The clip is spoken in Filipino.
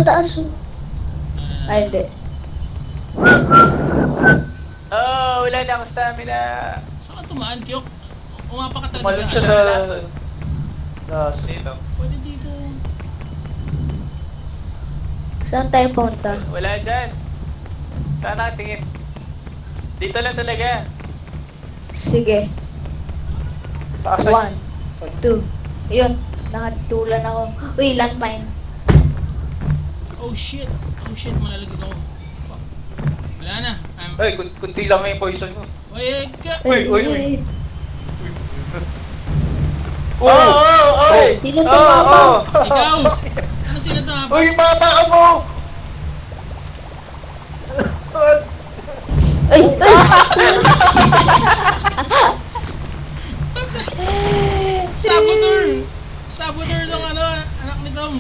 taas. Ay, hindi. Oh, wala na akong stamina. Saan ka tumaan, Kyok? Umapa ka talaga Tumalon siya sa... sa... Dito. Pwede dito. Saan tayo punta? Wala dyan. Saan nakatingin? Dito lang talaga. Sige. Taasan. 1, 2. Yun. Nakatulan ako. Uy, landmine. Oh shit! Oh shit, malalagot ako. Fuck. Wala na. Ay, kunti lang yung poison mo. Uy, ka... Uy. Oh! Sino tumama? Ikaw! Ano sino to, ha? Uy, bata ka mo! Ay! Saboteur! Saboteur ng ano, anak ni Tom.